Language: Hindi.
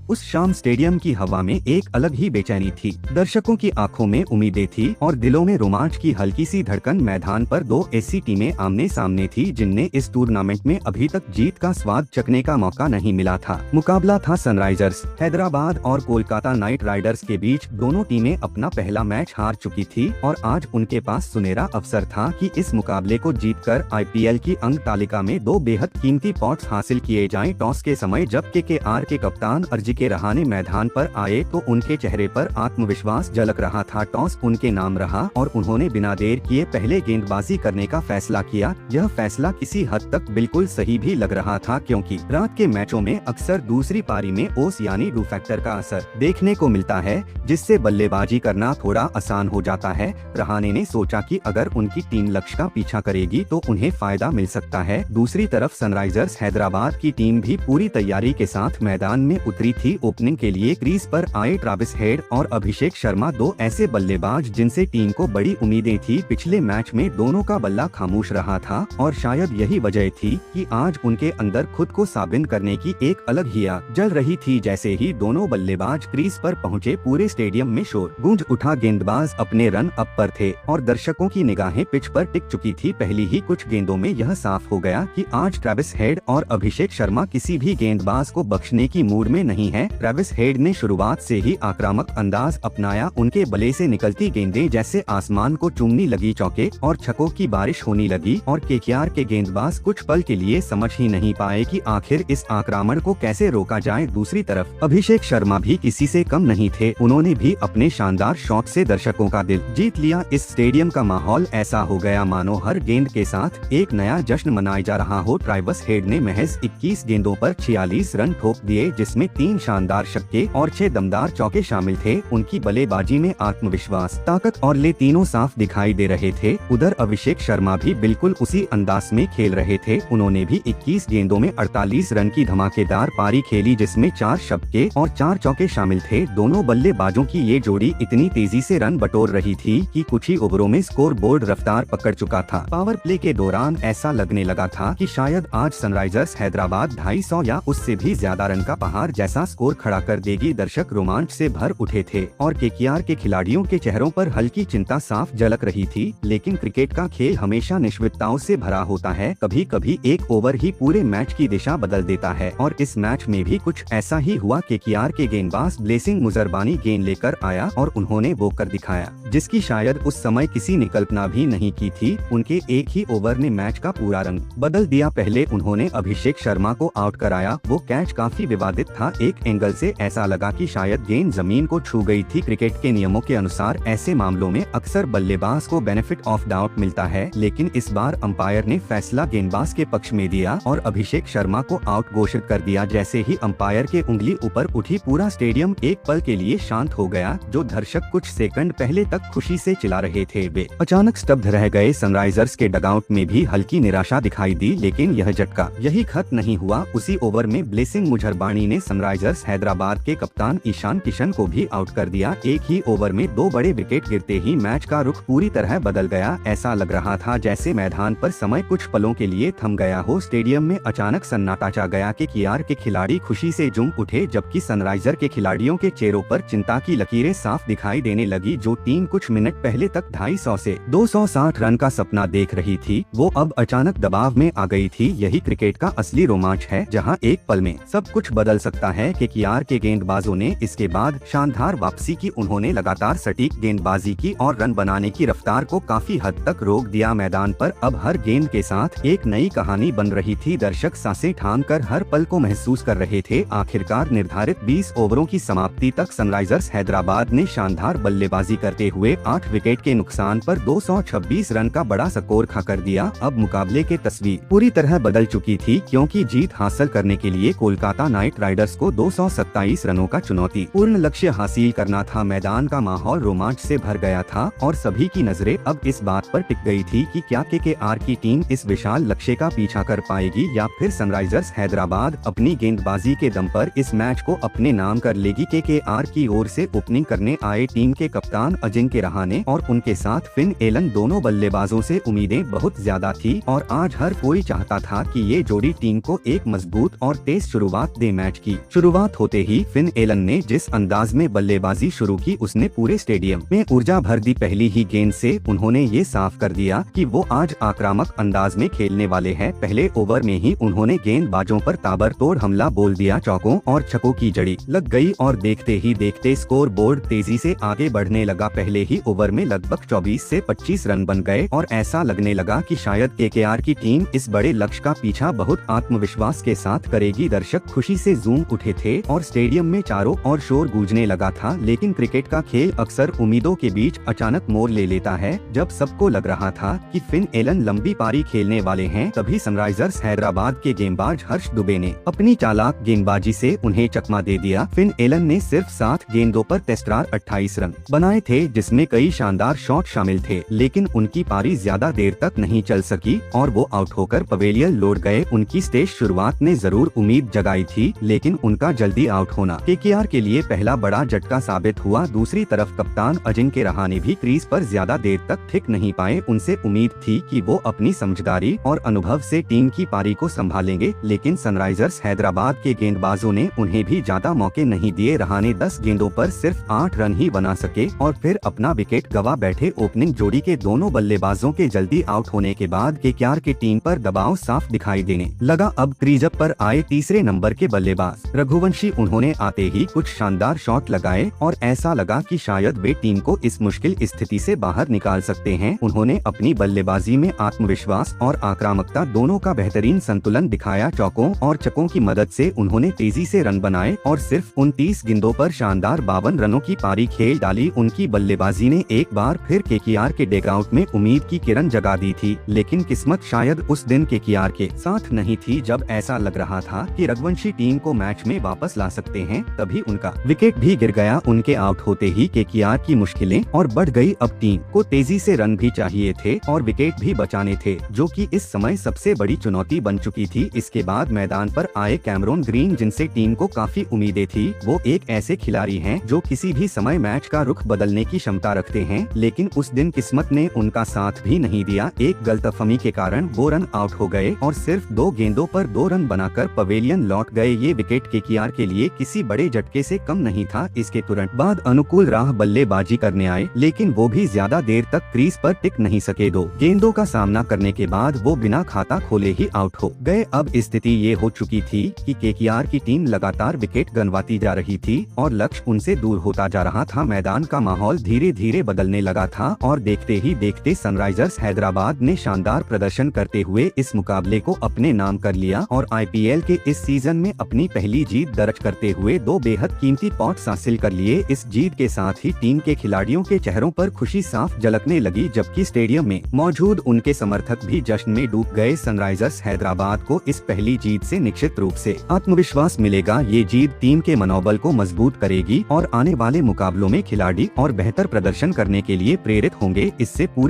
उस शाम स्टेडियम की हवा में एक अलग ही बेचैनी थी। दर्शकों की आंखों में उम्मीदें थी और दिलों में रोमांच की हल्की सी धड़कन। मैदान पर दो ऐसी टीमें आमने सामने थी जिन्हें इस टूर्नामेंट में अभी तक जीत का स्वाद चखने का मौका नहीं मिला था। मुकाबला था सनराइजर्स हैदराबाद और कोलकाता नाइट राइडर्स के बीच। दोनों टीमें अपना पहला मैच हार चुकी थी और आज उनके पास सुनहरा अवसर था कि इस मुकाबले को जीतकर आईपीएल की अंक तालिका में दो बेहद कीमती पॉइंट्स हासिल किए जाएं। टॉस के समय जब केकेआर के कप्तान अजिंक्य रहाणे मैदान पर आए तो उनके चेहरे पर आत्मविश्वास झलक रहा था। टॉस उनके नाम रहा और उन्होंने बिना देर किए पहले गेंदबाजी करने का फैसला किया। यह फैसला किसी हद तक बिल्कुल सही भी लग रहा था, क्योंकि रात के मैचों में अक्सर दूसरी पारी में ओस यानी डू फैक्टर का असर देखने को मिलता है, जिससे बल्लेबाजी करना थोड़ा आसान हो जाता है। रहाणे ने सोचा कि अगर उनकी टीम लक्ष्य का पीछा करेगी तो उन्हें फायदा मिल सकता है। दूसरी तरफ सनराइजर्स हैदराबाद की टीम भी पूरी तैयारी के साथ मैदान में उतरी थी। ओपनिंग के लिए क्रीज पर आए ट्रेविस हेड और अभिषेक शर्मा दो ऐसे बल्लेबाज जिनसे टीम को बड़ी उम्मीदें थी। पिछले मैच में दोनों का बल्ला खामोश रहा था और शायद यही वजह थी कि आज उनके अंदर खुद को साबित करने की एक अलग ही आग जल रही थी। जैसे ही दोनों बल्लेबाज क्रीज पर पहुंचे पूरे स्टेडियम में शोर गूंज उठा। गेंदबाज अपने रन अप पर थे और दर्शकों की निगाहें पिच पर टिक चुकी थी। पहली ही कुछ गेंदों में यह साफ हो गया कि आज ट्रेविस हेड और अभिषेक शर्मा किसी भी गेंदबाज को बख्शने की मूड में नहीं है। ट्रेविस हेड ने शुरुआत से ही आक्रामक अंदाज अपनाया। उनके बल्ले से निकलती गेंदें जैसे आसमान को चूमने लगी। चौके और छक्कों की बारिश होने लगी और केकेआर के गेंदबाज कुछ पल के लिए समझ ही नहीं पाए कि आखिर इस आक्रमण को कैसे रोका जाए। दूसरी तरफ अभिषेक शर्मा भी किसी से कम नहीं थे। उन्होंने भी अपने शानदार शॉट से दर्शकों का दिल जीत लिया। इस स्टेडियम का माहौल ऐसा हो गया मानो हर गेंद के साथ एक नया जश्न मनाया जा रहा हो। ट्रेविस हेड ने महज 21 गेंदों पर 46 रन ठोक दिए, जिसमें 3 शानदार छक्के और 6 दमदार चौके शामिल थे। उनकी बल्लेबाजी में आत्मविश्वास, ताकत और ले तीनों साफ दिखाई दे रहे थे। उधर अभिषेक शर्मा भी बिल्कुल उसी अंदाज में खेल रहे थे। उन्होंने भी 21 गेंदों में 48 रन की धमाकेदार पारी खेली, जिसमें 4 छक्के और 4 चौके शामिल थे। दोनों बल्लेबाजों की ये जोड़ी इतनी तेजी से रन बटोर रही थी कि कुछ ही ओवरों में स्कोर बोर्ड रफ्तार पकड़ चुका था। पावर प्ले के दौरान ऐसा लगने लगा था कि शायद आज सनराइजर्स हैदराबाद 250 या उससे भी ज्यादा रन का पहाड़ जैसा स्कोर खड़ा कर देगी। दर्शक रोमांच से भर उठे थे और केकेआर के खिलाड़ियों के चेहरों पर हल्की चिंता साफ झलक रही थी। लेकिन क्रिकेट का खेल हमेशा निश्चितताओं से भरा होता है। कभी कभी एक ओवर ही पूरे मैच की दिशा बदल देता है और इस मैच में भी कुछ ऐसा ही हुआ। केकेआर के गेंदबाज ब्लेसिंग मुजरबानी गेंद लेकर आया और उन्होंने वो कर दिखाया जिसकी शायद उस समय किसी ने कल्पना भी नहीं की थी। उनके एक ही ओवर ने मैच का पूरा रंग बदल दिया। पहले उन्होंने अभिषेक शर्मा को आउट कराया। वो कैच काफी विवादित था। एक एंगल से ऐसा लगा कि शायद गेंद जमीन को छू गई थी। क्रिकेट के नियमों के अनुसार ऐसे मामलों में अक्सर बल्लेबाज को बेनिफिट ऑफ डाउट मिलता है, लेकिन इस बार अंपायर ने फैसला गेंदबाज के पक्ष में दिया और अभिषेक शर्मा को आउट घोषित कर दिया। जैसे ही अंपायर के उंगली ऊपर उठी पूरा स्टेडियम एक पल के लिए शांत हो गया। जो दर्शक कुछ सेकंड पहले तक खुशी से चिल्ला रहे थे वे अचानक स्तब्ध रह गए। सनराइजर्स के डगआउट में भी हल्की निराशा दिखाई दी, लेकिन यह झटका यही खत्म नहीं हुआ। उसी ओवर में ब्लेसिंग मुजरबानी ने सनराइजर्स हैदराबाद के कप्तान ईशान किशन को भी आउट कर दिया। एक ही ओवर में 2 बड़े विकेट गिरते ही मैच का रुख पूरी तरह बदल गया। ऐसा लग रहा था जैसे मैदान पर समय कुछ पलों के लिए थम गया हो। स्टेडियम में अचानक सन्नाटा छा गया। केकेआर के खिलाड़ी खुशी से झूम उठे, जबकि सनराइजर के खिलाड़ियों के चेहरों पर चिंता की लकीरें साफ दिखाई देने लगी। जो टीम कुछ मिनट पहले तक 250 से 260 रन का सपना देख रही थी, वो अब अचानक दबाव में आ गई थी। यही क्रिकेट का असली रोमांच है, जहां एक पल में सब कुछ बदल सकता है। केकेआर के गेंदबाजों ने इसके बाद शानदार वापसी की। उन्होंने लगातार सटीक गेंदबाजी की और रन बनाने की रफ्तार को काफी हद तक रोक दिया। मैदान पर अब हर गेंद के साथ एक नई कहानी बन रही थी। दर्शक सांसें थामकर हर पल को महसूस कर रहे थे। आखिरकार निर्धारित 20 ओवरों की समाप्ति तक सनराइजर्स हैदराबाद ने शानदार बल्लेबाजी करते हुए 8 विकेट के नुकसान पर 226 रन का बड़ा स्कोर खड़ा कर दिया। अब मुकाबले की तस्वीर पूरी तरह बदल चुकी थी, क्योंकि जीत हासिल करने के लिए कोलकाता नाइट राइडर्स को 227 रनों का चुनौतीपूर्ण लक्ष्य हासिल करना था। मैदान का माहौल रोमांच से भर गया था और सभी की नजरें अब इस बात पर टिक गई थी कि क्या केकेआर की टीम इस विशाल लक्ष्य का पीछा कर पाएगी या फिर सनराइजर्स हैदराबाद अपनी गेंदबाजी के दम पर इस मैच को अपने नाम कर लेगी। केकेआर की ओर से ओपनिंग करने आए टीम के कप्तान अजिंक्य रहाणे और उनके साथ फिन एलन दोनों बल्लेबाजों से उम्मीदें बहुत ज्यादा थी और आज हर कोई चाहता था कि ये जोड़ी टीम को एक मजबूत और तेज शुरुआत दे। मैच की शुरुआत शुरुआत होते ही फिन एलन ने जिस अंदाज में बल्लेबाजी शुरू की उसने पूरे स्टेडियम में ऊर्जा भर दी। पहली ही गेंद से उन्होंने ये साफ कर दिया कि वो आज आक्रामक अंदाज में खेलने वाले हैं। पहले ओवर में ही उन्होंने गेंदबाजों पर ताबड़तोड़ हमला बोल दिया। चौकों और छक्कों की जड़ी लग गई और देखते ही देखते स्कोर बोर्ड तेजी से आगे बढ़ने लगा। पहले ही ओवर में लगभग 24 से 25 रन बन गए और ऐसा लगने लगा कि शायद केकेआर की टीम इस बड़े लक्ष्य का पीछा बहुत आत्मविश्वास के साथ करेगी। दर्शक खुशी से झूम उठे थे और स्टेडियम में चारों ओर शोर गूंजने लगा था। लेकिन क्रिकेट का खेल अक्सर उम्मीदों के बीच अचानक मोड़ ले लेता है। जब सबको लग रहा था कि फिन एलन लंबी पारी खेलने वाले हैं, तभी सनराइजर्स हैदराबाद के गेंदबाज हर्ष दुबे ने अपनी चालाक गेंदबाजी से उन्हें चकमा दे दिया। फिन एलन ने सिर्फ 7 गेंदों पर टेस्टरार 28 रन बनाए थे, जिसमें कई शानदार शॉट शामिल थे। लेकिन उनकी पारी ज्यादा देर तक नहीं चल सकी और वो आउट होकर पवेलियन लौट गए। उनकी तेज शुरुआत ने जरूर उम्मीद जगाई थी, लेकिन उनका जल्दी आउट होना केकेआर के लिए पहला बड़ा झटका साबित हुआ। दूसरी तरफ कप्तान अजिंक्य रहाणे भी क्रीज पर ज्यादा देर तक टिक नहीं पाए। उनसे उम्मीद थी कि वो अपनी समझदारी और अनुभव से टीम की पारी को संभालेंगे, लेकिन सनराइजर्स हैदराबाद के गेंदबाजों ने उन्हें भी ज्यादा मौके नहीं दिए। रहाणे 10 गेंदों पर सिर्फ 8 रन ही बना सके और फिर अपना विकेट गवा बैठे। ओपनिंग जोड़ी के दोनों बल्लेबाजों के जल्दी आउट होने के बाद केकेआर की टीम पर दबाव साफ दिखाई देने लगा। अब क्रीज पर आए तीसरे नंबर के बल्लेबाज रघुवंशी। उन्होंने आते ही कुछ शानदार शॉट लगाए और ऐसा लगा कि शायद वे टीम को इस मुश्किल स्थिति से बाहर निकाल सकते हैं। उन्होंने अपनी बल्लेबाजी में आत्मविश्वास और आक्रामकता दोनों का बेहतरीन संतुलन दिखाया। चौकों और छक्कों की मदद से उन्होंने तेजी से रन बनाए और सिर्फ 29 गेंदों पर शानदार 52 रनों की पारी खेल डाली। उनकी बल्लेबाजी ने एक बार फिर केकेआर के डगआउट में उम्मीद की किरण जगा दी थी, लेकिन किस्मत शायद उस दिन केकेआर के साथ नहीं थी। जब ऐसा लग रहा था कि रघुवंशी टीम को मैच में वापस ला सकते हैं, तभी उनका विकेट भी गिर गया। उनके आउट होते ही केकेआर की मुश्किलें और बढ़ गई। अब टीम को तेजी से रन भी चाहिए थे और विकेट भी बचाने थे, जो कि इस समय सबसे बड़ी चुनौती बन चुकी थी। इसके बाद मैदान पर आए कैमरन ग्रीन, जिनसे टीम को काफी उम्मीदें थी। वो एक ऐसे खिलाड़ी हैं जो किसी भी समय मैच का रुख बदलने की क्षमता रखते हैं, लेकिन उस दिन किस्मत ने उनका साथ भी नहीं दिया। एक गलतफहमी के कारण वो रन आउट हो गए और सिर्फ 2 गेंदों पर 2 रन बनाकर पवेलियन लौट गए। ये विकेट केकेआर के लिए किसी बड़े झटके से कम नहीं था। इसके तुरंत बाद अनुकूल राह बल्लेबाजी करने आए, लेकिन वो भी ज्यादा देर तक क्रीज पर टिक नहीं सके। 2 गेंदों का सामना करने के बाद वो बिना खाता खोले ही आउट हो गए। अब स्थिति ये हो चुकी थी कि केकेआर की टीम लगातार विकेट गंवाती जा रही थी और लक्ष्य उनसे दूर होता जा रहा था। मैदान का माहौल धीरे धीरे बदलने लगा था और देखते ही देखते सनराइजर्स हैदराबाद ने शानदार प्रदर्शन करते हुए इस मुकाबले को अपने नाम कर लिया और आईपीएल के इस सीजन में अपनी पहली जीत दर्ज करते हुए 2 बेहद कीमती पॉइंट्स हासिल कर लिए। इस जीत के साथ ही टीम के खिलाड़ियों के चेहरों पर खुशी साफ झलकने लगी, जबकि स्टेडियम में मौजूद उनके समर्थक भी जश्न में डूब गए। सनराइजर्स हैदराबाद को इस पहली जीत से निश्चित रूप से आत्मविश्वास मिलेगा। ये जीत टीम के मनोबल को मजबूत करेगी और आने वाले मुकाबलों में खिलाड़ी और बेहतर प्रदर्शन करने के लिए प्रेरित होंगे। इससे पूरी